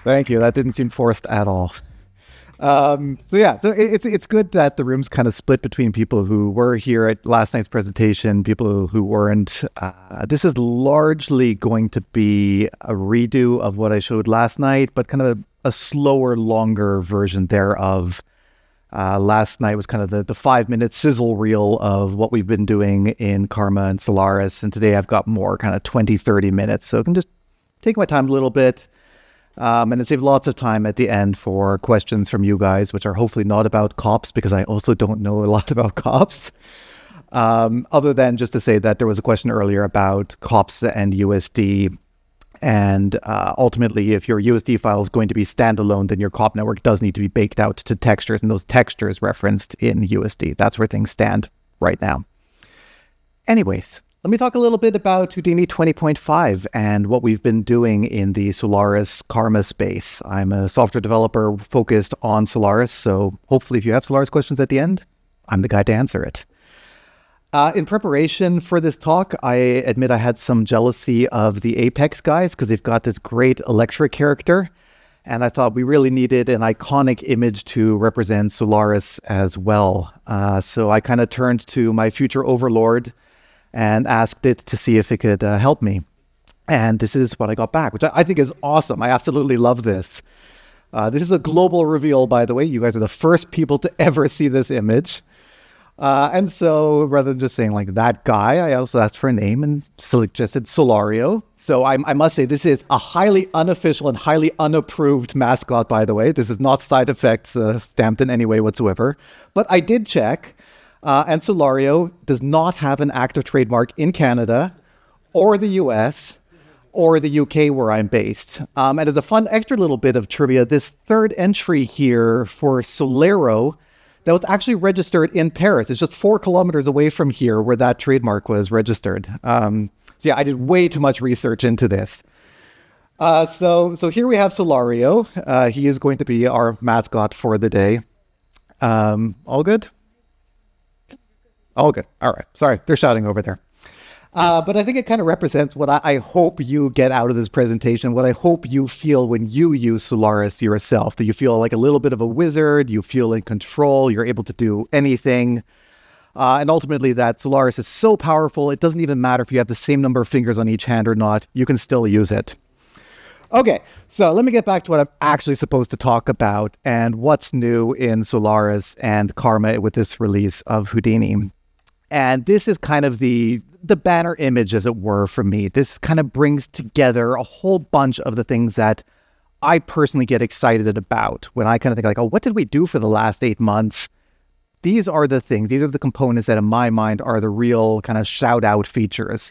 Thank you. That didn't seem forced at all. It's good that the room's kind of split between people who were here at last night's presentation, people who weren't. This is largely going to be a redo of what I showed last night, but kind of a slower, longer version thereof. Last night was kind of the 5-minute sizzle reel of what we've been doing in Karma and Solaris, and today I've got more kind of 20, 30 minutes, so I can just take my time a little bit. And it saved lots of time at the end for questions from you guys, which are hopefully not about COPS, because I also don't know a lot about COPS. Other than just to say that there was a question earlier about COPS and USD. And ultimately, if your USD file is going to be standalone, then your COP network does need to be baked out to textures, and those textures referenced in USD. That's where things stand right now. Anyways, let me talk a little bit about Houdini 20.5 and what we've been doing in the Solaris Karma space. I'm a software developer focused on Solaris, so hopefully if you have Solaris questions at the end, I'm the guy to answer it. In preparation for this talk, I admit I had some jealousy of the Apex guys because they've got this great Electra character, and I thought we really needed an iconic image to represent Solaris as well. So I kind of turned to my future overlord and asked it to see if it could help me. And this is what I got back, which I think is awesome. I absolutely love this. This is a global reveal, by the way. You guys are the first people to ever see this image. And so rather than just saying like that guy, I also asked for a name and suggested Solario. So I must say this is a highly unofficial and highly unapproved mascot, by the way. This is not SideFX stamped in any way whatsoever. But I did check. And Solario does not have an active trademark in Canada or the US or the UK where I'm based. And as a fun extra little bit of trivia, this third entry here for Solero, that was actually registered in Paris. It's just 4 kilometers away from here where that trademark was registered. So yeah, I did way too much research into this. So here we have Solario. He is going to be our mascot for the day. All good? All good. All right. Sorry, they're shouting over there. But I think it kind of represents what I hope you get out of this presentation, what I hope you feel when you use Solaris yourself, that you feel like a little bit of a wizard, you feel in control, you're able to do anything. And ultimately that Solaris is so powerful, it doesn't even matter if you have the same number of fingers on each hand or not, you can still use it. Okay, so let me get back to what I'm actually supposed to talk about and what's new in Solaris and Karma with this release of Houdini. And this is kind of the banner image, as it were, for me. This kind of brings together a whole bunch of the things that I personally get excited about when I kind of think like, oh, what did we do for the last 8 months? These are the things, these are the components that in my mind are the real kind of shout out features.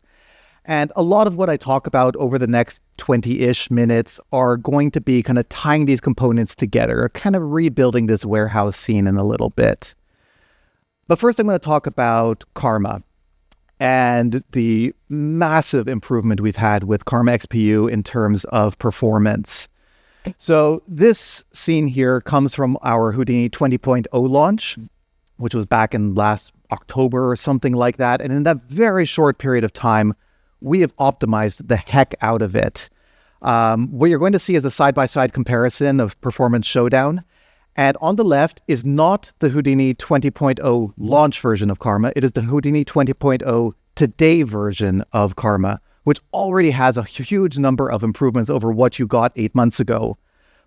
And a lot of what I talk about over the next 20-ish minutes are going to be kind of tying these components together, kind of rebuilding this warehouse scene in a little bit. But first I'm going to talk about Karma and the massive improvement we've had with Karma XPU in terms of performance. So this scene here comes from our Houdini 20.0 launch, which was back in last October or something like that. And in that very short period of time, we have optimized the heck out of it. What you're going to see is a side-by-side comparison of Performance Showdown. And on the left is not the Houdini 20.0 launch version of Karma. It is the Houdini 20.0 today version of Karma, which already has a huge number of improvements over what you got 8 months ago.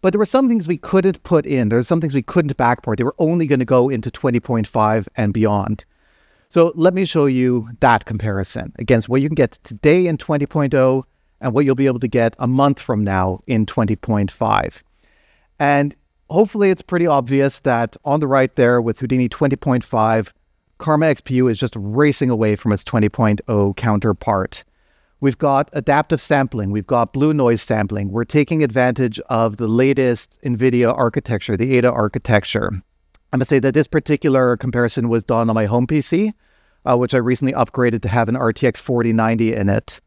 But there were some things we couldn't put in. There's some things we couldn't backport. They were only going to go into 20.5 and beyond. So let me show you that comparison against what you can get today in 20.0 and what you'll be able to get a month from now in 20.5. And hopefully it's pretty obvious that on the right there with Houdini 20.5, Karma XPU is just racing away from its 20.0 counterpart. We've got adaptive sampling. We've got blue noise sampling. We're taking advantage of the latest NVIDIA architecture, the Ada architecture. I'm going to say that this particular comparison was done on my home PC, which I recently upgraded to have an RTX 4090 in it.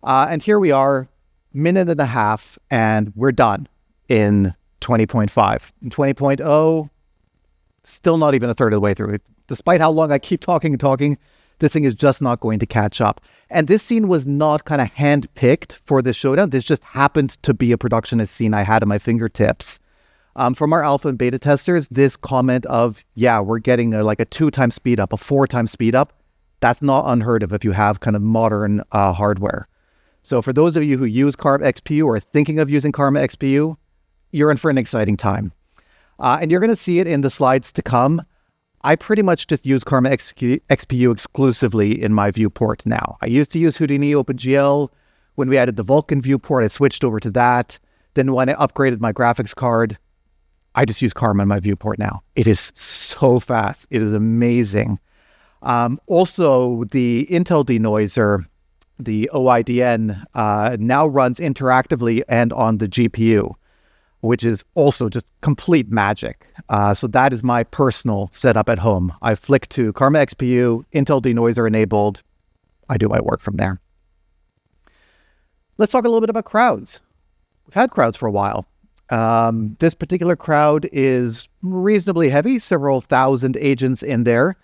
And here we are, minute and a half, and we're done in 20.5. In 20.0, still not even a third of the way through. Despite how long I keep talking and talking, This thing is just not going to catch up. And this scene was not kind of hand-picked for this showdown. This just happened to be a productionist scene I had at my fingertips. From our alpha and beta testers, this comment of, yeah, we're getting like a 2-time speed up, a 4-time speed up, that's not unheard of if you have kind of modern hardware. So for those of you who use Karma XPU or are thinking of using Karma XPU, you're in for an exciting time. And you're going to see it in the slides to come. I pretty much just use Karma XPU exclusively in my viewport now. I used to use Houdini OpenGL. When we added the Vulkan viewport, I switched over to that. Then when I upgraded my graphics card, I just use Karma in my viewport now. It is so fast. It is amazing. Also, the Intel denoiser, the OIDN, now runs interactively and on the GPU, which is also just complete magic. So that is my personal setup at home. I flick to Karma XPU, Intel denoiser enabled. I do my work from there. Let's talk a little bit about crowds. We've had crowds for a while. This particular crowd is reasonably heavy, several thousand agents in there.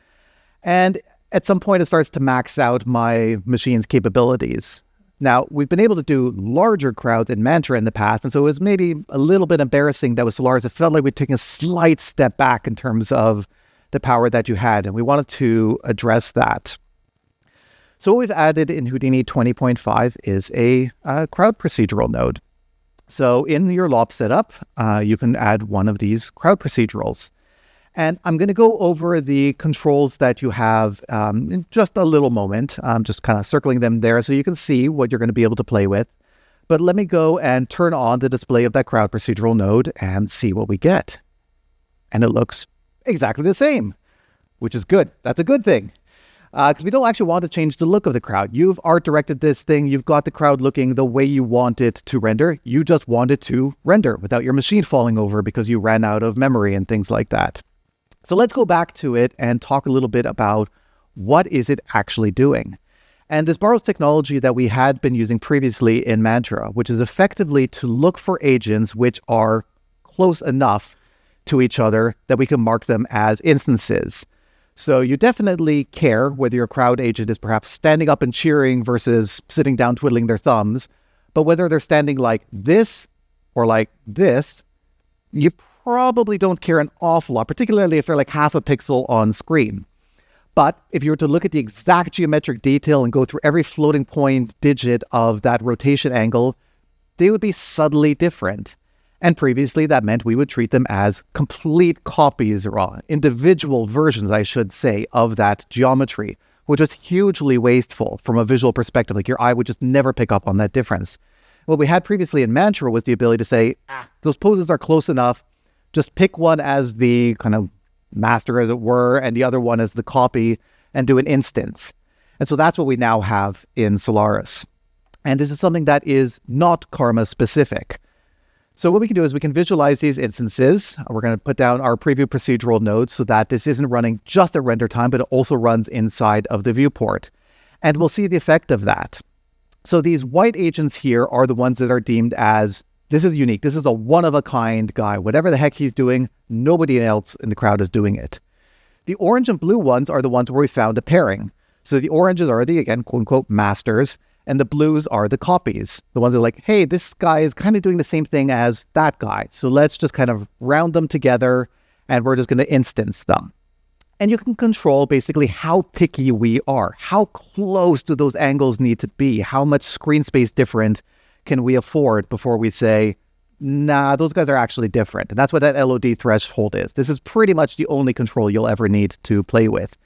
And at some point, it starts to max out my machine's capabilities. Now, we've been able to do larger crowds in Mantra in the past, and so it was maybe a little bit embarrassing that with Solaris, it felt like we're taking a slight step back in terms of the power that you had, and we wanted to address that. So what we've added in Houdini 20.5 is a crowd procedural node. So in your LOPS setup, you can add one of these crowd procedurals. And I'm going to go over the controls that you have in just a little moment. I'm just kind of circling them there so you can see what you're going to be able to play with. But let me go and turn on the display of that crowd procedural node and see what we get. And it looks exactly the same, which is good. That's a good thing. Because we don't actually want to change the look of the crowd. You've art directed this thing. You've got the crowd looking the way you want it to render. You just want it to render without your machine falling over because you ran out of memory and things like that. So let's go back to it and talk a little bit about what is it actually doing. And this borrows technology that we had been using previously in Mantra, which is effectively to look for agents which are close enough to each other that we can mark them as instances. So you definitely care whether your crowd agent is perhaps standing up and cheering versus sitting down twiddling their thumbs, but whether they're standing like this or like this, you probably don't care an awful lot, particularly if they're like half a pixel on screen. But if you were to look at the exact geometric detail and go through every floating point digit of that rotation angle, they would be subtly different. And previously, that meant we would treat them as complete copies, or individual versions, I should say, of that geometry, which was hugely wasteful from a visual perspective. Like your eye would just never pick up on that difference. What we had previously in Mantra was the ability to say, those poses are close enough. Just pick one as the kind of master, as it were, and the other one as the copy, and do an instance. And so that's what we now have in Solaris. And this is something that is not Karma specific. So what we can do is we can visualize these instances. We're going to put down our preview procedural node so that this isn't running just at render time, but it also runs inside of the viewport. And we'll see the effect of that. So these white agents here are the ones that are deemed as, this is unique. This is a one-of-a-kind guy. Whatever the heck he's doing, nobody else in the crowd is doing it. The orange and blue ones are the ones where we found a pairing. So the oranges are the, again, quote-unquote, masters, and the blues are the copies. The ones that are like, hey, this guy is kind of doing the same thing as that guy. So let's just kind of round them together, and we're just going to instance them. And you can control basically how picky we are. How close do those angles need to be? How much screen space different can we afford before we say, nah, those guys are actually different? And that's what that LOD threshold is. This is pretty much the only control you'll ever need to play with.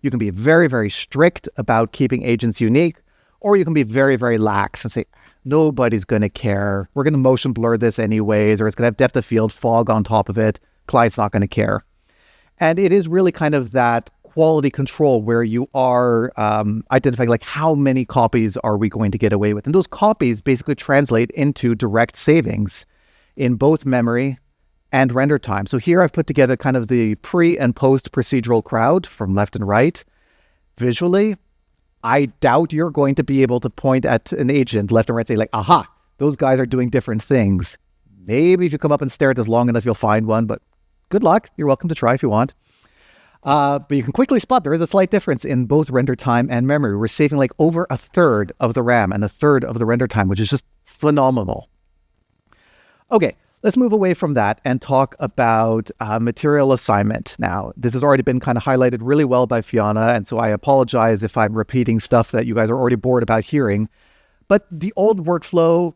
You can be very, very strict about keeping agents unique, or you can be very, very lax and say, nobody's going to care. We're going to motion blur this anyways, or it's going to have depth of field fog on top of it. Client's not going to care. And it is really kind of that quality control where you are identifying like how many copies are we going to get away with. And those copies basically translate into direct savings in both memory and render time. So here I've put together kind of the pre and post procedural crowd from left and right. Visually, I doubt you're going to be able to point at an agent left and right and say like, aha, those guys are doing different things. Maybe if you come up and stare at this long enough, you'll find one, but good luck. You're welcome to try if you want. But you can quickly spot there is a slight difference in both render time and memory. We're saving like over a third of the RAM and a third of the render time, which is just phenomenal. Okay, let's move away from that and talk about material assignment now. This has already been kind of highlighted really well by Fiona, and so I apologize if I'm repeating stuff that you guys are already bored about hearing. But the old workflow,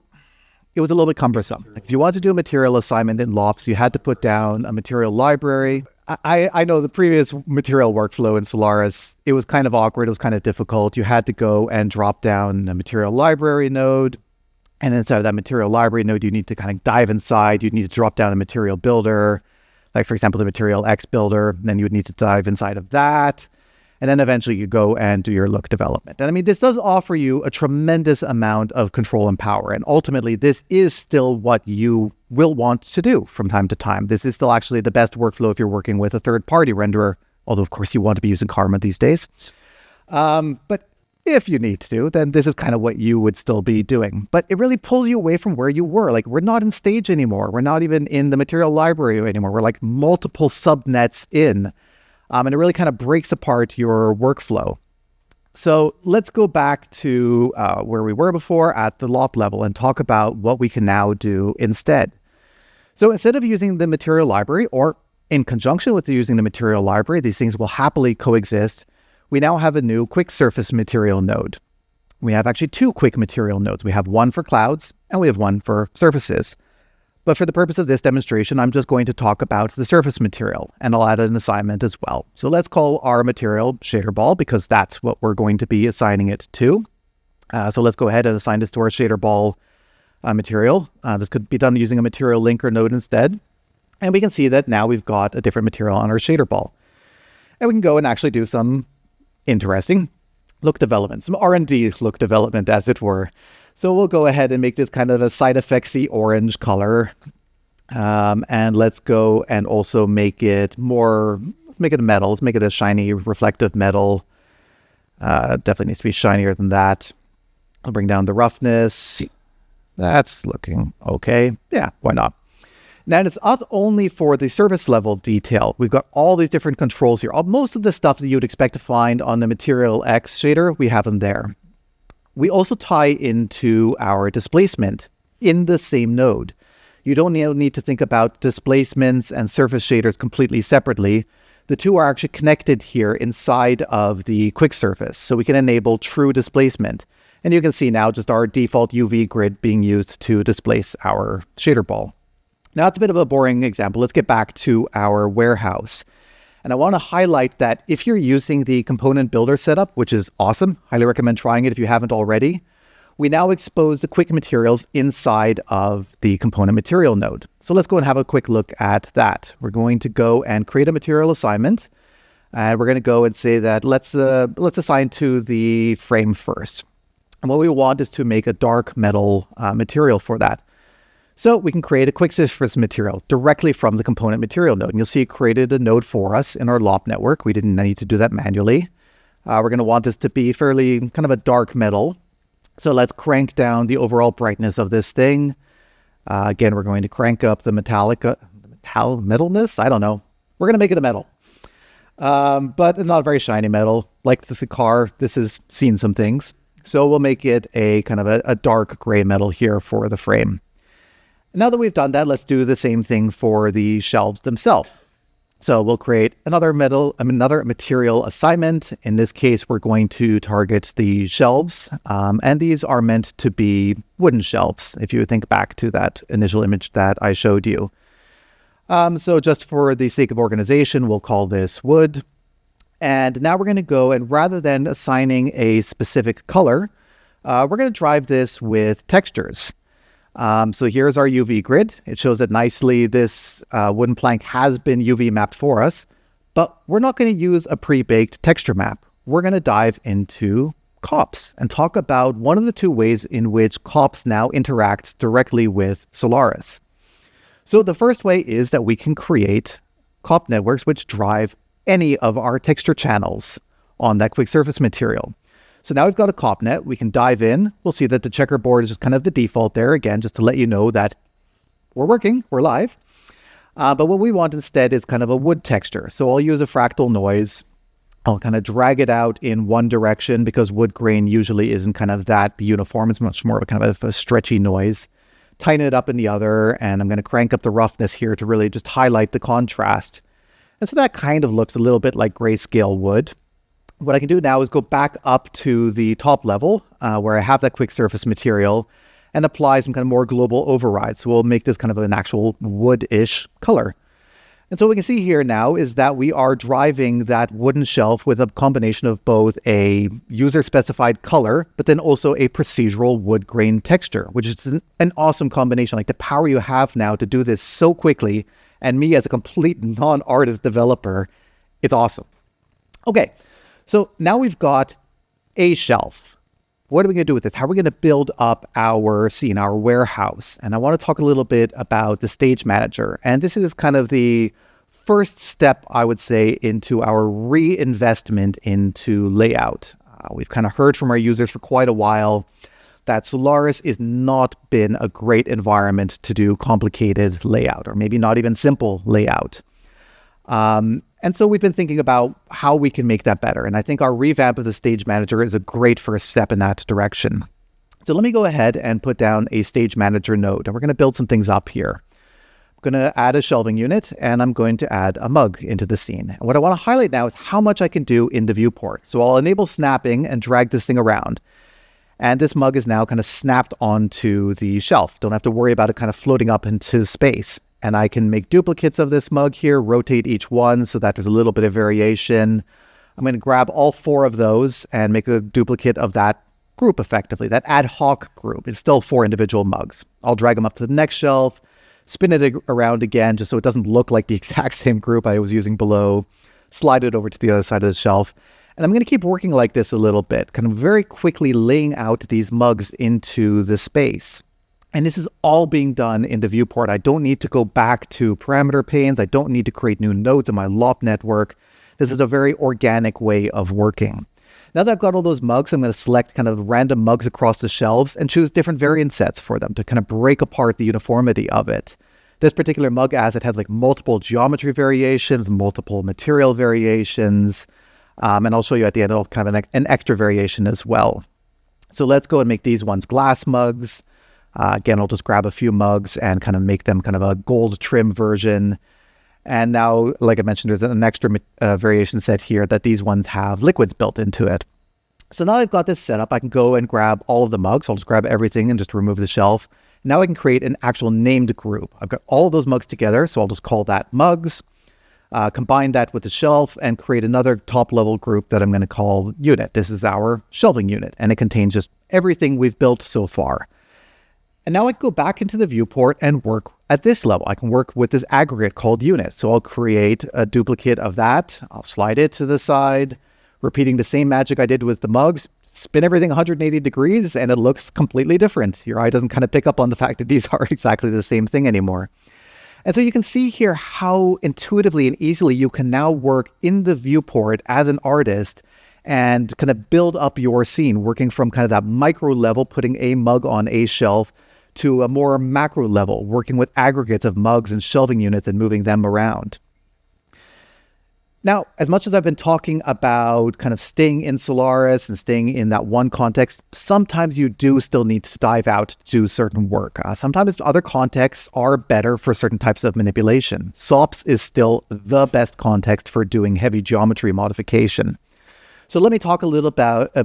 it was a little bit cumbersome. If you want to do a material assignment in LOPS, you had to put down a material library. I know the previous material workflow in Solaris, it was kind of awkward. It was kind of difficult. You had to go and drop down a material library node. And inside of that material library node, you need to kind of dive inside. You need to drop down a material builder, like, for example, the material X builder. Then you would need to dive inside of that. And then eventually you go and do your look development. And I mean, this does offer you a tremendous amount of control and power. And ultimately, this is still what you will want to do from time to time. This is still actually the best workflow if you're working with a third-party renderer, although, of course, you want to be using Karma these days. But if you need to, then this is kind of what you would still be doing. But it really pulls you away from where you were. Like, we're not in stage anymore. We're not even in the material library anymore. We're like multiple subnets in. And it really kind of breaks apart your workflow. So let's go back to where we were before at the LOP level and talk about what we can now do instead. So instead of using the material library, or in conjunction with using the material library, these things will happily coexist. We now have a new quick surface material node. We have actually two quick material nodes. We have one for clouds and we have one for surfaces. But for the purpose of this demonstration, I'm just going to talk about the surface material, and I'll add an assignment as well. So let's call our material shader ball, because that's what we're going to be assigning it to. So let's go ahead and assign this to our shader ball material. This could be done using a material linker node instead. And we can see that now we've got a different material on our shader ball. And we can go and actually do some interesting look development, some R&D look development, as it were. So we'll go ahead and make this kind of a SideFX-y orange color. And let's go and also make it more, let's make it a metal. Let's make it a shiny, reflective metal. Definitely needs to be shinier than that. I'll bring down the roughness. That's looking okay. Yeah, why not? Now, it's not only for the surface level detail. We've got all these different controls here. Most of the stuff that you would expect to find on the Material X shader, we have them there. We also tie into our displacement in the same node. You don't need to think about displacements and surface shaders completely separately. The two are actually connected here inside of the quick surface, so we can enable true displacement. And you can see now just our default UV grid being used to displace our shader ball. Now, it's a bit of a boring example. Let's get back to our warehouse. And I want to highlight that if you're using the component builder setup, which is awesome, highly recommend trying it if you haven't already, we now expose the quick materials inside of the component material node. So let's go and have a quick look at that. We're going to go and create a material assignment. And we're going to go and say that let's assign to the frame first. And what we want is to make a dark metal material for that. So we can create a quick surface material directly from the component material node. And you'll see it created a node for us in our LOP network. We didn't need to do that manually. We're going to want this to be fairly kind of a dark metal. So let's crank down the overall brightness of this thing. Again, we're going to crank up the metalness? I don't know. We're going to make it a metal. But not a very shiny metal. Like the car, this has seen some things. So we'll make it a kind of a dark gray metal here for the frame. Now that we've done that, let's do the same thing for the shelves themselves. So we'll create another material assignment. In this case, we're going to target the shelves. And these are meant to be wooden shelves, if you think back to that initial image that I showed you. So just for the sake of organization, we'll call this wood. And now we're going to go and rather than assigning a specific color, we're going to drive this with textures. So here's our UV grid. It shows that nicely this wooden plank has been UV mapped for us, but we're not going to use a pre-baked texture map. We're going to dive into COPS and talk about one of the two ways in which COPS now interacts directly with Solaris. So the first way is that we can create COP networks which drive any of our texture channels on that quick surface material. So now we've got a COPNet. We can dive in. We'll see that the checkerboard is just kind of the default there. Again, just to let you know that we're working, we're live. But what we want instead is kind of a wood texture. So I'll use a fractal noise. I'll kind of drag it out in one direction because wood grain usually isn't kind of that uniform. It's much more of a kind of a stretchy noise. Tighten it up in the other, and I'm going to crank up the roughness here to really just highlight the contrast. And so that kind of looks a little bit like grayscale wood. What I can do now is go back up to the top level where I have that quick surface material and apply some kind of more global override. So we'll make this kind of an actual wood-ish color. And so what we can see here now is that we are driving that wooden shelf with a combination of both a user-specified color, but then also a procedural wood grain texture, which is an awesome combination. Like the power you have now to do this so quickly, and me as a complete non-artist developer, it's awesome. Okay, so now we've got a shelf. What are we going to do with this? How are we going to build up our scene, our warehouse? And I want to talk a little bit about the stage manager. And this is kind of the first step, I would say, into our reinvestment into layout. We've kind of heard from our users for quite a while that Solaris has not been a great environment to do complicated layout, or maybe not even simple layout. And so we've been thinking about how we can make that better. And I think our revamp of the stage manager is a great first step in that direction. So let me go ahead and put down a stage manager node. And we're going to build some things up here. I'm going to add a shelving unit, and I'm going to add a mug into the scene. And what I want to highlight now is how much I can do in the viewport. So I'll enable snapping and drag this thing around. And this mug is now kind of snapped onto the shelf. Don't have to worry about it kind of floating up into space. And I can make duplicates of this mug here, rotate each one so that there's a little bit of variation. I'm going to grab all 4 of those and make a duplicate of that group effectively, that ad hoc group. It's still 4 individual mugs. I'll drag them up to the next shelf, spin it around again just so it doesn't look like the exact same group I was using below, slide it over to the other side of the shelf. And I'm going to keep working like this a little bit, kind of very quickly laying out these mugs into the space. And this is all being done in the viewport. I don't need to go back to parameter panes. I don't need to create new nodes in my LOP network. This is a very organic way of working. Now that I've got all those mugs, I'm going to select kind of random mugs across the shelves and choose different variant sets for them to kind of break apart the uniformity of it. This particular mug asset has like multiple geometry variations, multiple material variations, and I'll show you at the end kind of an extra variation as well. So let's go and make these ones glass mugs. Again, I'll just grab a few mugs and kind of make them kind of a gold trim version. And now, like I mentioned, there's an extra variation set here that these ones have liquids built into it. So now I've got this set up, I can go and grab all of the mugs. I'll just grab everything and just remove the shelf. Now I can create an actual named group. I've got all of those mugs together, so I'll just call that mugs, combine that with the shelf, and create another top level group that I'm going to call unit. This is our shelving unit, and it contains just everything we've built so far. And now I can go back into the viewport and work at this level. I can work with this aggregate called unit. So I'll create a duplicate of that. I'll slide it to the side, repeating the same magic I did with the mugs, spin everything 180 degrees, and it looks completely different. Your eye doesn't kind of pick up on the fact that these are exactly the same thing anymore. And so you can see here how intuitively and easily you can now work in the viewport as an artist and kind of build up your scene, working from kind of that micro level, putting a mug on a shelf, to a more macro level, working with aggregates of mugs and shelving units and moving them around. Now, as much as I've been talking about kind of staying in Solaris and staying in that one context, sometimes you do still need to dive out to do certain work. Sometimes other contexts are better for certain types of manipulation. SOPs is still the best context for doing heavy geometry modification. So let me talk a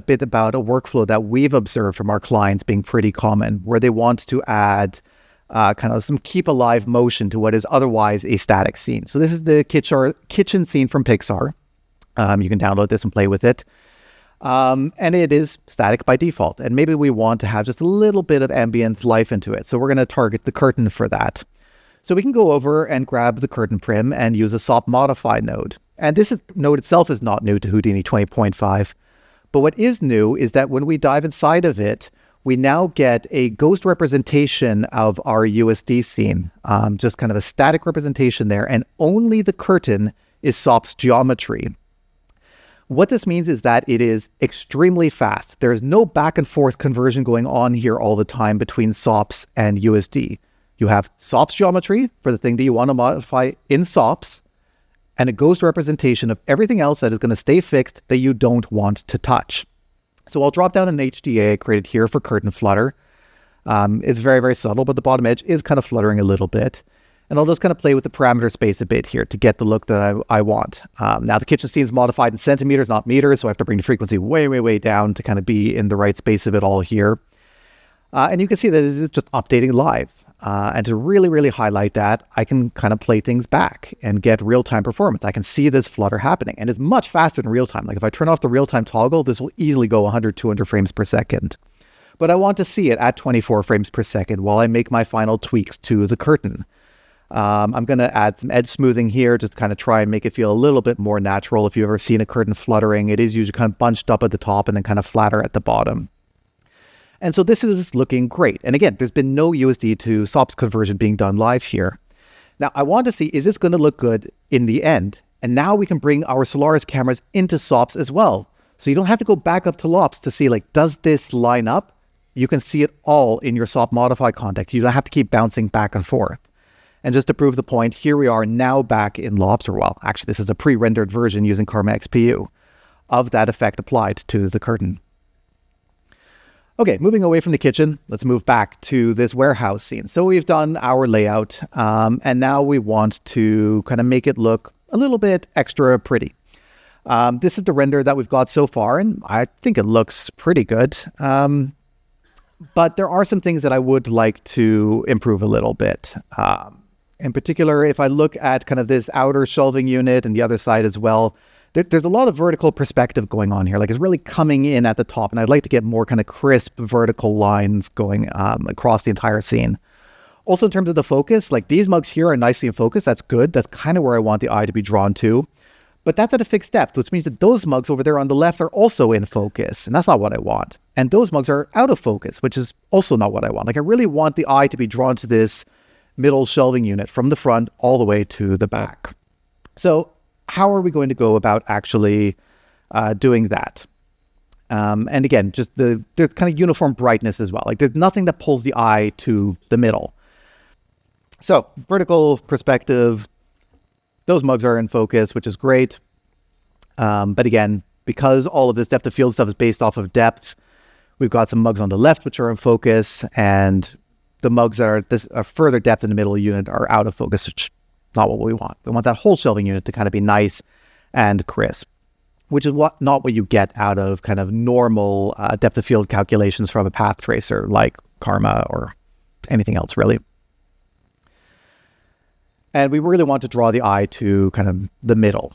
bit about a workflow that we've observed from our clients being pretty common, where they want to add kind of some keep alive motion to what is otherwise a static scene. So this is the kitchen scene from Pixar. You can download this and play with it. And it is static by default. And maybe we want to have just a little bit of ambient life into it. So we're going to target the curtain for that. So we can go over and grab the curtain prim and use a SOP modify node. And this node itself is not new to Houdini 20.5. But what is new is that when we dive inside of it, we now get a ghost representation of our USD scene, just kind of a static representation there, and only the curtain is SOP's geometry. What this means is that it is extremely fast. There is no back and forth conversion going on here all the time between SOPs and USD. You have SOPs geometry for the thing that you want to modify in SOPs, and a ghost representation of everything else that is going to stay fixed that you don't want to touch. So I'll drop down an HDA I created here for curtain flutter. It's very, very subtle, but the bottom edge is kind of fluttering a little bit. And I'll just kind of play with the parameter space a bit here to get the look that I want. Now the kitchen scene is modified in centimeters, not meters, so I have to bring the frequency way, way, way down to kind of be in the right space of it all here. And you can see that it's just updating live. And to really, really highlight that, I can kind of play things back and get real-time performance. I can see this flutter happening, and it's much faster than real-time. Like if I turn off the real-time toggle, this will easily go 100, 200 frames per second. But I want to see it at 24 frames per second while I make my final tweaks to the curtain. I'm going to add some edge smoothing here to kind of try and make it feel a little bit more natural. If you've ever seen a curtain fluttering, it is usually kind of bunched up at the top and then kind of flatter at the bottom. And so this is looking great. And again, there's been no USD to SOPs conversion being done live here. Now, I want to see, is this going to look good in the end? And now we can bring our Solaris cameras into SOPs as well. So you don't have to go back up to LOPS to see, like, does this line up? You can see it all in your SOP modify context. You don't have to keep bouncing back and forth. And just to prove the point, here we are now back in LOPS, or well, actually this is a pre-rendered version using Karma XPU of that effect applied to the curtain. Okay, moving away from the kitchen, let's move back to this warehouse scene. So we've done our layout, and now we want to kind of make it look a little bit extra pretty. This is the render that we've got so far, and I think it looks pretty good. But there are some things that I would like to improve a little bit. In particular, if I look at kind of this outer shelving unit and the other side as well, there's a lot of vertical perspective going on here. Like it's really coming in at the top, and I'd like to get more kind of crisp vertical lines going across the entire scene. Also, in terms of the focus, like these mugs here are nicely in focus. That's good. That's kind of where I want the eye to be drawn to. But that's at a fixed depth, which means that those mugs over there on the left are also in focus, and that's not what I want. And those mugs are out of focus, which is also not what I want. Like I really want the eye to be drawn to this middle shelving unit from the front all the way to the back. So how are we going to go about actually doing that? And again, just there's kind of uniform brightness as well. Like there's nothing that pulls the eye to the middle. So vertical perspective, those mugs are in focus, which is great. But again, because all of this depth of field stuff is based off of depth, we've got some mugs on the left, which are in focus, and the mugs that are further depth in the middle unit are out of focus, which is not what we want. We want that whole shelving unit to kind of be nice and crisp, which is not what you get out of kind of normal depth of field calculations from a path tracer like Karma or anything else really. And we really want to draw the eye to kind of the middle.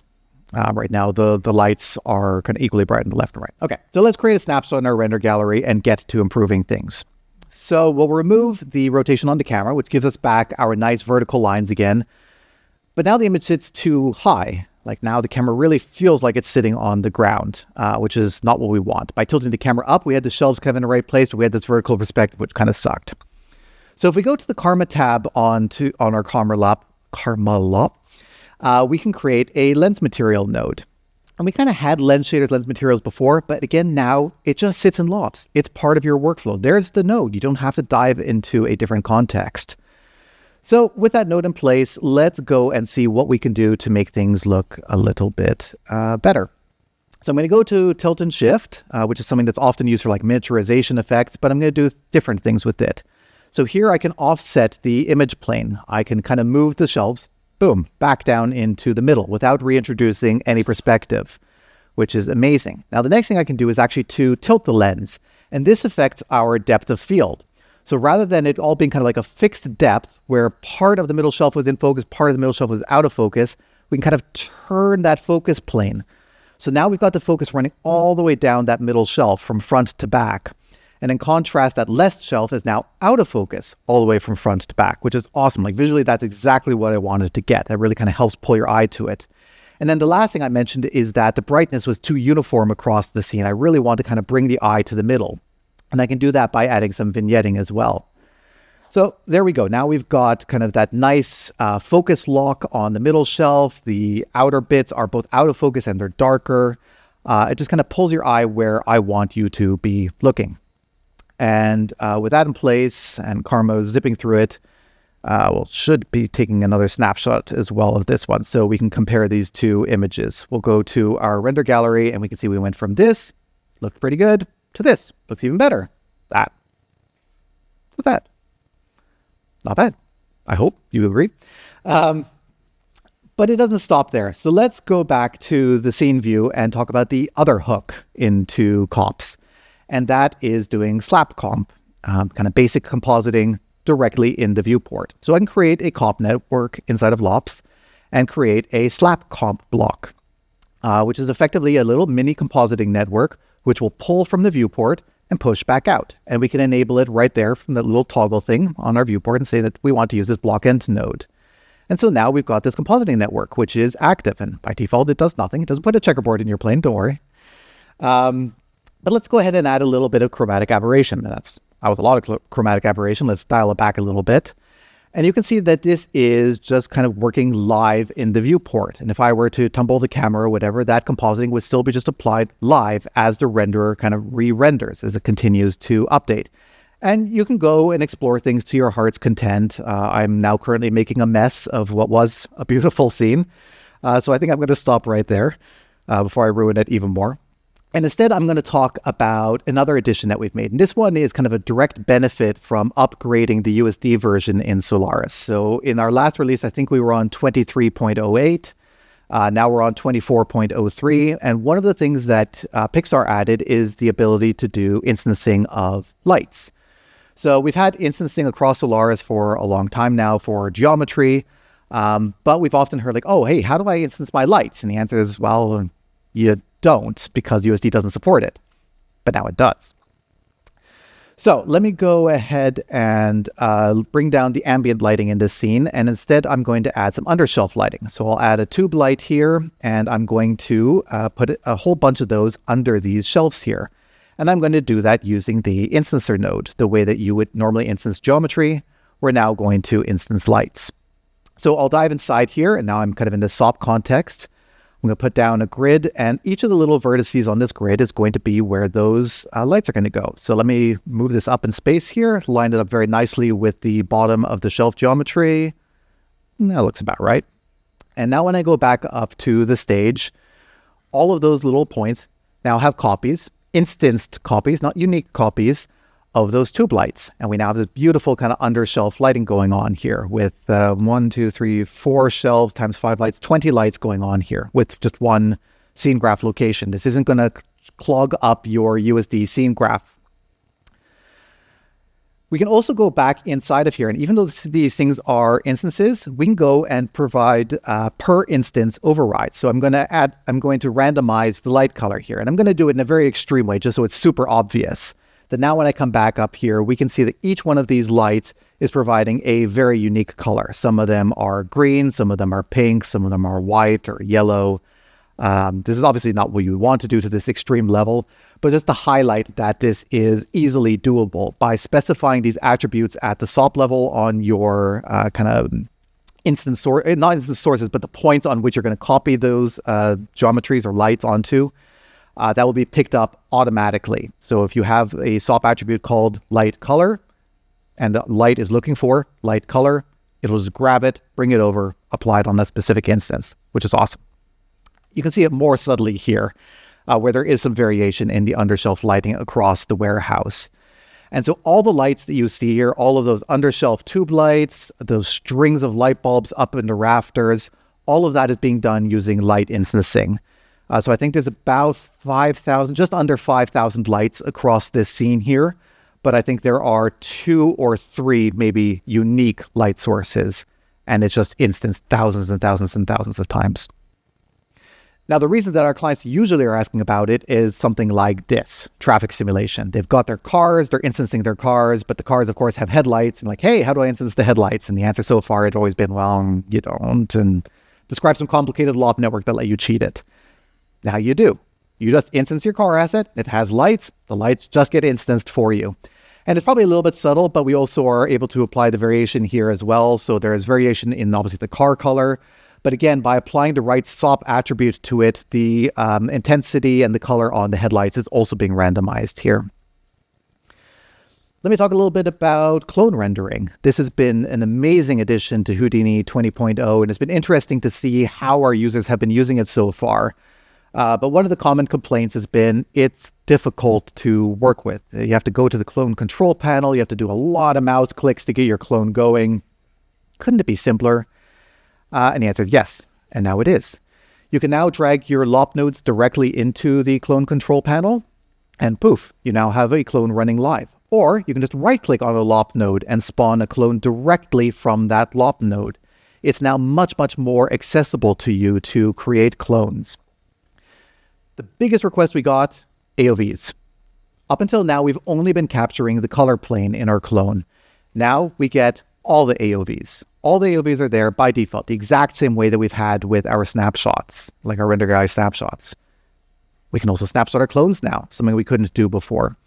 Right now, the lights are kind of equally bright on the left and right. Okay, so let's create a snapshot in our render gallery and get to improving things. So we'll remove the rotation on the camera, which gives us back our nice vertical lines again. But now the image sits too high. Like now the camera really feels like it's sitting on the ground, which is not what we want. By tilting the camera up, we had the shelves kind of in the right place, but we had this vertical perspective, which kind of sucked. So if we go to the Karma tab on our Karma LOP, we can create a lens material node. And we kind of had lens shaders, lens materials before, but again, now it just sits in LOPS. It's part of your workflow. There's the node. You don't have to dive into a different context. So with that node in place, let's go and see what we can do to make things look a little bit better. So I'm going to go to tilt and shift, which is something that's often used for like miniaturization effects, but I'm going to do different things with it. So here I can offset the image plane. I can kind of move the shelves, boom, back down into the middle without reintroducing any perspective, which is amazing. Now the next thing I can do is actually to tilt the lens, and this affects our depth of field. So rather than it all being kind of like a fixed depth where part of the middle shelf was in focus, part of the middle shelf was out of focus, we can kind of turn that focus plane. So now we've got the focus running all the way down that middle shelf from front to back. And in contrast, that left shelf is now out of focus all the way from front to back, which is awesome. Like visually, that's exactly what I wanted to get. That really kind of helps pull your eye to it. And then the last thing I mentioned is that the brightness was too uniform across the scene. I really want to kind of bring the eye to the middle. And I can do that by adding some vignetting as well. So there we go. Now we've got kind of that nice focus lock on the middle shelf. The outer bits are both out of focus and they're darker. It just kind of pulls your eye where I want you to be looking. And with that in place and Karma zipping through it, should be taking another snapshot as well of this one so we can compare these two images. We'll go to our render gallery and we can see we went from this, looked pretty good, to this, looks even better. That. Look at that. Not bad. I hope you agree. But it doesn't stop there. So let's go back to the scene view and talk about the other hook into comps. And that is doing slap comp, kind of basic compositing directly in the viewport. So I can create a comp network inside of LOPS and create a slap comp block, which is effectively a little mini compositing network, which will pull from the viewport and push back out. And we can enable it right there from the little toggle thing on our viewport and say that we want to use this block end node. And so now we've got this compositing network, which is active. And by default, it does nothing. It doesn't put a checkerboard in your plane, don't worry. But let's go ahead and add a little bit of chromatic aberration. That was a lot of chromatic aberration. Let's dial it back a little bit. And you can see that this is just kind of working live in the viewport. And if I were to tumble the camera or whatever, that compositing would still be just applied live as the renderer kind of re-renders as it continues to update. And you can go and explore things to your heart's content. I'm now currently making a mess of what was a beautiful scene. So I think I'm going to stop right there before I ruin it even more. And instead, I'm going to talk about another addition that we've made. And this one is kind of a direct benefit from upgrading the USD version in Solaris. So in our last release, I think we were on 23.08. Now we're on 24.03. And one of the things that Pixar added is the ability to do instancing of lights. So we've had instancing across Solaris for a long time now for geometry. But we've often heard like, oh, hey, how do I instance my lights? And the answer is, well, you don't, because USD doesn't support it, but now it does. So let me go ahead and bring down the ambient lighting in this scene, and instead I'm going to add some undershelf lighting. So I'll add a tube light here, and I'm going to put a whole bunch of those under these shelves here. And I'm going to do that using the instancer node, the way that you would normally instance geometry. We're now going to instance lights. So I'll dive inside here, and now I'm kind of in the SOP context. I'm going to put down a grid, and each of the little vertices on this grid is going to be where those lights are going to go. So let me move this up in space here, line it up very nicely with the bottom of the shelf geometry. That looks about right. And now when I go back up to the stage, all of those little points now have copies, instanced copies, not unique copies, of those tube lights. And we now have this beautiful kind of undershelf lighting going on here with 1, 2, 3, 4 shelves times 5 lights, 20 lights going on here with just one scene graph location. This isn't going to clog up your USD scene graph. We can also go back inside of here, and even though these things are instances, we can go and provide per instance overrides. So I'm going to randomize the light color here, and I'm going to do it in a very extreme way, just so it's super obvious. That now when I come back up here, we can see that each one of these lights is providing a very unique color. Some of them are green, some of them are pink, some of them are white or yellow. This is obviously not what you want to do to this extreme level, but just to highlight that this is easily doable by specifying these attributes at the SOP level on your kind of not instance sources, but the points on which you're going to copy those geometries or lights onto. That will be picked up automatically. So if you have a SOP attribute called light color, and the light is looking for light color, it'll just grab it, bring it over, apply it on that specific instance, which is awesome. You can see it more subtly here, where there is some variation in the undershelf lighting across the warehouse. And so all the lights that you see here, all of those undershelf tube lights, those strings of light bulbs up in the rafters, all of that is being done using light instancing. So I think there's about 5,000, just under 5,000 lights across this scene here. But I think there are 2 or 3 maybe unique light sources. And it's just instanced thousands and thousands and thousands of times. Now, the reason that our clients usually are asking about it is something like this, traffic simulation. They've got their cars, they're instancing their cars, but the cars, of course, have headlights. And like, hey, how do I instance the headlights? And the answer so far had always been, well, you don't. And describe some complicated LOP network that let you cheat it. Now you do. You just instance your car asset. It has lights. The lights just get instanced for you. And it's probably a little bit subtle, but we also are able to apply the variation here as well. So there is variation in obviously the car color. But again, by applying the right SOP attribute to it, the intensity and the color on the headlights is also being randomized here. Let me talk a little bit about clone rendering. This has been an amazing addition to Houdini 20.0, and it's been interesting to see how our users have been using it so far. But one of the common complaints has been it's difficult to work with. You have to go to the clone control panel. You have to do a lot of mouse clicks to get your clone going. Couldn't it be simpler? And the answer is yes, and now it is. You can now drag your LOP nodes directly into the clone control panel, and poof, you now have a clone running live. Or you can just right-click on a LOP node and spawn a clone directly from that LOP node. It's now much, much more accessible to you to create clones. The biggest request we got, AOVs. Up until now, we've only been capturing the color plane in our clone. Now we get all the AOVs. All the AOVs are there by default, the exact same way that we've had with our snapshots, like our render guy snapshots. We can also snapshot our clones now, something we couldn't do before.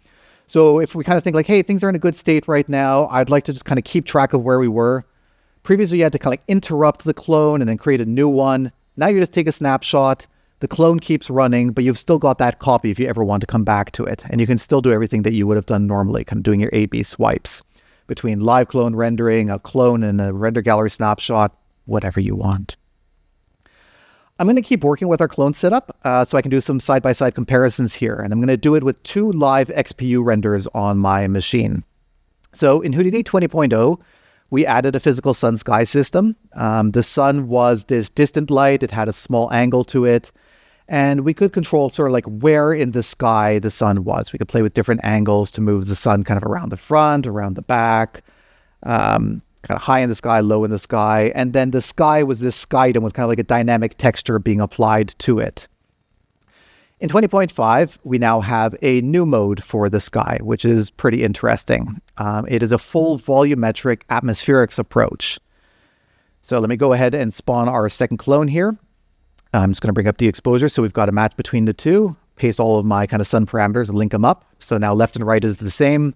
So if we kind of think like, hey, things are in a good state right now, I'd like to just kind of keep track of where we were. Previously, you had to kind of like interrupt the clone and then create a new one. Now you just take a snapshot, the clone keeps running, but you've still got that copy if you ever want to come back to it. And you can still do everything that you would have done normally, kind of doing your A/B swipes between live clone rendering, a clone and a render gallery snapshot, whatever you want. I'm going to keep working with our clone setup so I can do some side-by-side comparisons here. And I'm going to do it with 2 live XPU renders on my machine. So in Houdini 20.0, we added a physical sun-sky system. The sun was this distant light. It had a small angle to it. And we could control sort of like where in the sky the sun was. We could play with different angles to move the sun kind of around the front, around the back, kind of high in the sky, low in the sky. And then the sky was this skydome with kind of like a dynamic texture being applied to it. In 20.5, we now have a new mode for the sky, which is pretty interesting. It is a full volumetric atmospherics approach. So let me go ahead and spawn our second clone here. I'm just going to bring up the exposure so we've got a match between the two. Paste all of my kind of sun parameters and link them up. So now left and right is the same.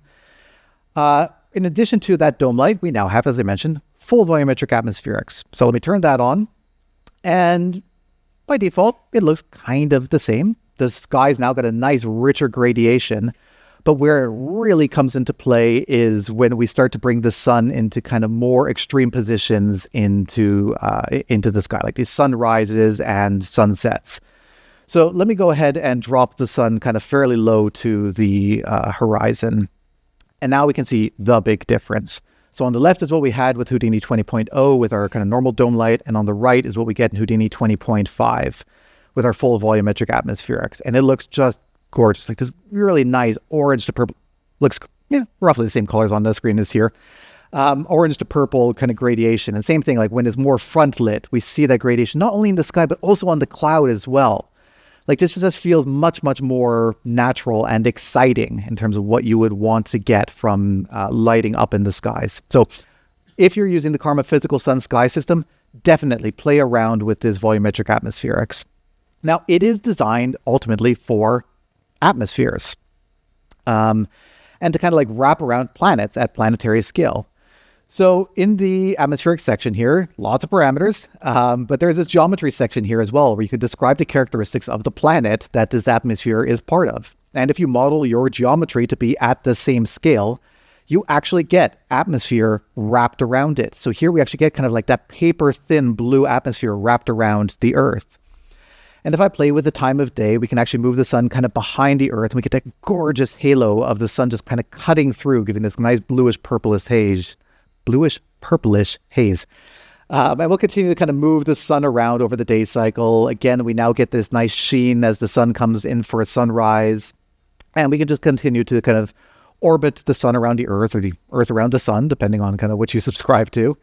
In addition to that dome light, we now have, as I mentioned, full volumetric atmospherics. So let me turn that on. And by default, it looks kind of the same. The sky's now got a nice, richer gradation. But where it really comes into play is when we start to bring the sun into kind of more extreme positions into the sky, like these sunrises and sunsets. So let me go ahead and drop the sun kind of fairly low to the horizon. And now we can see the big difference. So on the left is what we had with Houdini 20.0 with our kind of normal dome light. And on the right is what we get in Houdini 20.5 with our full volumetric atmospherics. And it looks just gorgeous, like this really nice orange to purple, looks roughly the same colors on the screen as here. Orange to purple kind of gradation. And same thing, like when it's more front lit, we see that gradation not only in the sky, but also on the cloud as well. Like this just feels much, much more natural and exciting in terms of what you would want to get from lighting up in the skies. So if you're using the Karma Physical Sun Sky system, definitely play around with this volumetric atmospherics. Now, it is designed ultimately for atmospheres and to kind of like wrap around planets at planetary scale. So in the atmospheric section here, lots of parameters, but there's this geometry section here as well, where you could describe the characteristics of the planet that this atmosphere is part of. And if you model your geometry to be at the same scale, you actually get atmosphere wrapped around it. So here we actually get kind of like that paper-thin blue atmosphere wrapped around the Earth. And if I play with the time of day, we can actually move the sun kind of behind the Earth, and we get that gorgeous halo of the sun just kind of cutting through, giving this nice bluish-purplish haze. And we'll continue to kind of move the sun around over the day cycle. Again, we now get this nice sheen as the sun comes in for a sunrise. And we can just continue to kind of orbit the sun around the Earth, or the Earth around the sun, depending on kind of what you subscribe to.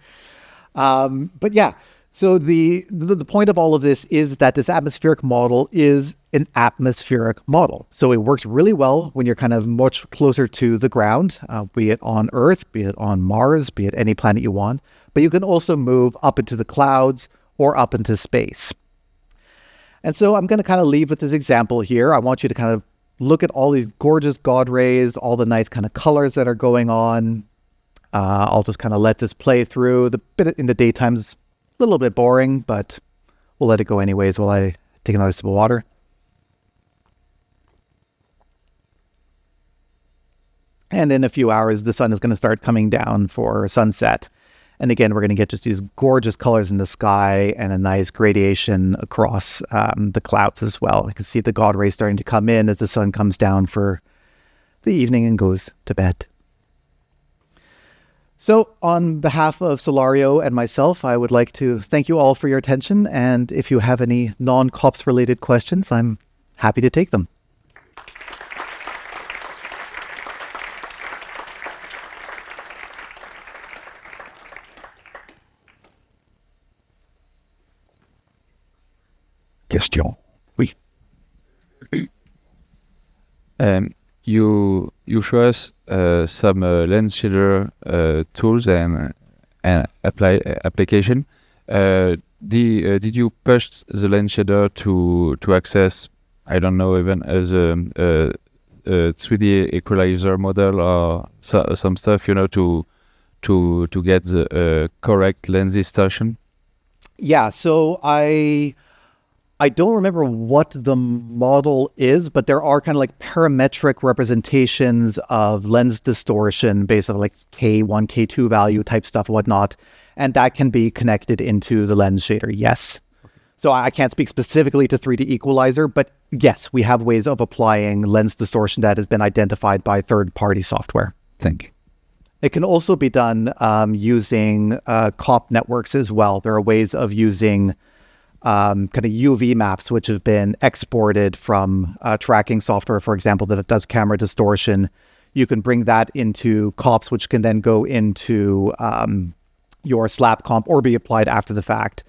But yeah, so the point of all of this is that this atmospheric model is an atmospheric model. So it works really well when you're kind of much closer to the ground, be it on Earth, be it on Mars, be it any planet you want. But you can also move up into the clouds or up into space. And so I'm going to kind of leave with this example here. I want you to kind of look at all these gorgeous God rays, all the nice kind of colors that are going on. I'll just kind of let this play through. The bit in the daytime's a little bit boring, but we'll let it go anyways while I take another sip of water. And in a few hours, the sun is going to start coming down for sunset. And again, we're going to get just these gorgeous colors in the sky and a nice gradation across the clouds as well. You can see the God rays starting to come in as the sun comes down for the evening and goes to bed. So on behalf of Solario and myself, I would like to thank you all for your attention. And if you have any non-COPS related questions, I'm happy to take them. Question. Oui. You show us some lens shader tools and application. Did you push the lens shader to access, I don't know, even as a 3D equalizer model or some stuff, to get the correct lens distortion? Yeah, so I don't remember what the model is, but there are kind of like parametric representations of lens distortion based on like K1, K2 value type stuff, whatnot. And that can be connected into the lens shader, yes. Okay. So I can't speak specifically to 3D equalizer, but yes, we have ways of applying lens distortion that has been identified by third-party software. Thank you. It can also be done using COP networks as well. There are ways of using kind of UV maps, which have been exported from tracking software, for example, that does camera distortion. You can bring that into COPS, which can then go into your slap comp or be applied after the fact.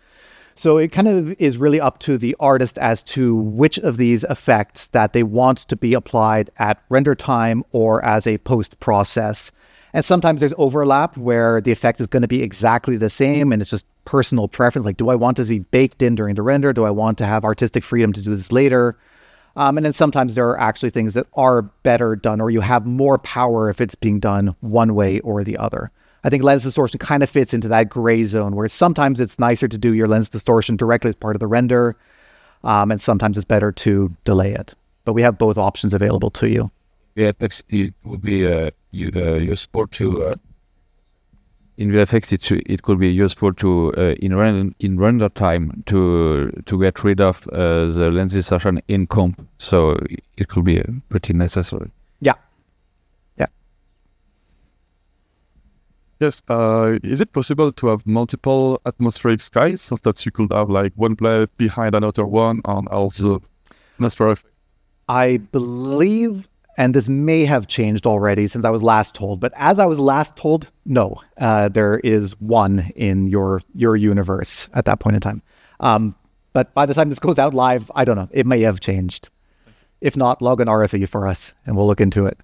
So it kind of is really up to the artist as to which of these effects that they want to be applied at render time or as a post-process. And sometimes there's overlap where the effect is going to be exactly the same and it's just personal preference. Like, do I want this to be baked in during the render? Do I want to have artistic freedom to do this later? And then sometimes there are actually things that are better done, or you have more power if it's being done one way or the other. I think lens distortion kind of fits into that gray zone where sometimes it's nicer to do your lens distortion directly as part of the render. And sometimes it's better to delay it. But we have both options available to you. Yeah, it would be useful to in VFX. It could be useful to in render time to get rid of the lens distortion in comp. So it could be pretty necessary. Yeah. Yeah. Yes. Is it possible to have multiple atmospheric skies so that you could have like one blade behind another one on all the atmospheric? I believe, and this may have changed already since I was last told, but as I was last told, no, there is one in your universe at that point in time. But by the time this goes out live, I don't know, it may have changed. If not, log an RFE for us and we'll look into it.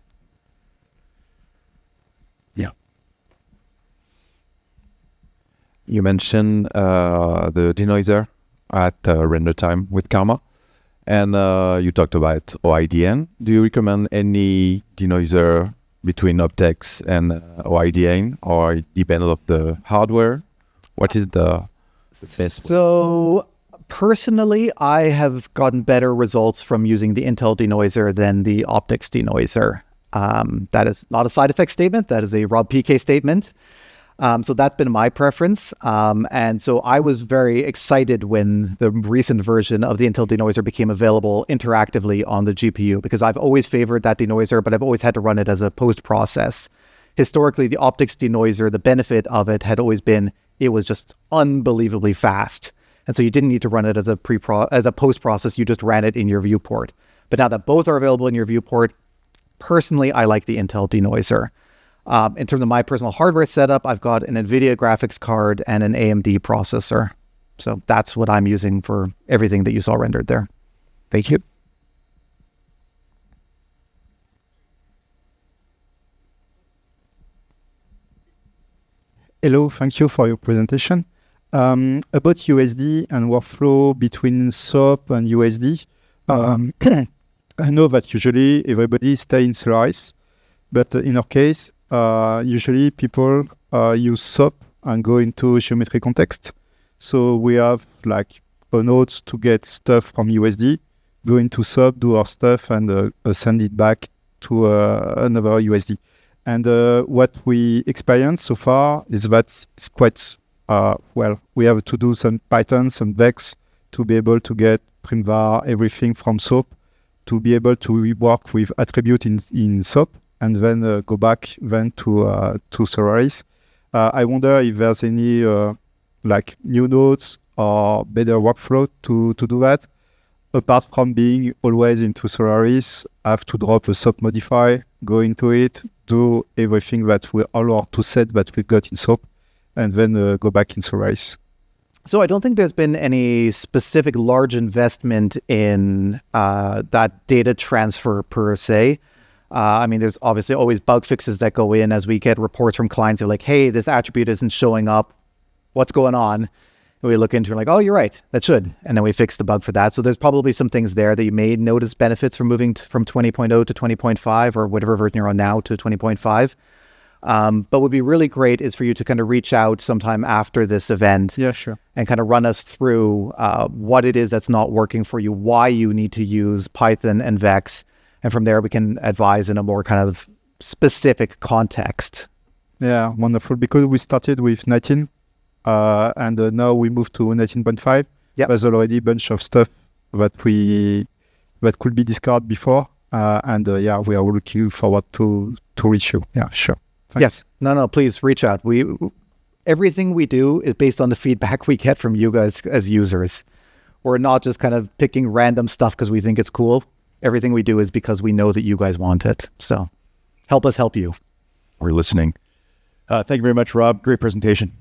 Yeah. You mentioned the denoiser at render time with Karma. And you talked about OIDN. Do you recommend any denoiser between Optex and OIDN, or it depends on the hardware? What is the best? So personally, I have gotten better results from using the Intel denoiser than the Optex denoiser. That is not a SideFX statement. That is a Rob Pieké statement. So that's been my preference. And so I was very excited when the recent version of the Intel denoiser became available interactively on the GPU, because I've always favored that denoiser, but I've always had to run it as a post-process. Historically, the Optex denoiser, the benefit of it had always been it was just unbelievably fast. And so you didn't need to run it as a post-process, you just ran it in your viewport. But now that both are available in your viewport, personally, I like the Intel denoiser. In terms of my personal hardware setup, I've got an NVIDIA graphics card and an AMD processor. So that's what I'm using for everything that you saw rendered there. Thank you. Hello, thank you for your presentation. About USD and workflow between SOP and USD, I know that usually everybody stays in Solaris, but in our case, usually people use SOP and go into geometry context. So we have like a nodes to get stuff from USD, go into SOP, do our stuff, and send it back to another USD. And what we experienced so far is that it's quite we have to do some Python, some Vex to be able to get primvar, everything from SOP, to be able to work with attribute in SOP, and then go back then to Solaris. I wonder if there's any like new nodes or better workflow to do that. Apart from being always into Solaris, I have to drop a SOP modify, go into it, do everything that we all our toolset that we got in SOP, and then go back in Solaris. So I don't think there's been any specific large investment in that data transfer per se. I mean, there's obviously always bug fixes that go in as we get reports from clients. They're like, hey, this attribute isn't showing up. What's going on? And we look into it like, oh, you're right. That should. And then we fix the bug for that. So there's probably some things there that you may notice benefits from moving from 20.0 to 20.5 or whatever version you're on now to 20.5. But what would be really great is for you to kind of reach out sometime after this event. Yeah, sure. And kind of run us through what it is that's not working for you, why you need to use Python and Vex. And from there, we can advise in a more kind of specific context. Yeah, wonderful. Because we started with 19 and now we moved to 19.5. Yep. There's already a bunch of stuff that could be discarded before. And we are looking forward to reach you. Yeah, sure. Thanks. Yes. No, please reach out. Everything we do is based on the feedback we get from you guys as users. We're not just kind of picking random stuff because we think it's cool. Everything we do is because we know that you guys want it. So help us help you. We're listening. Thank you very much, Rob. Great presentation.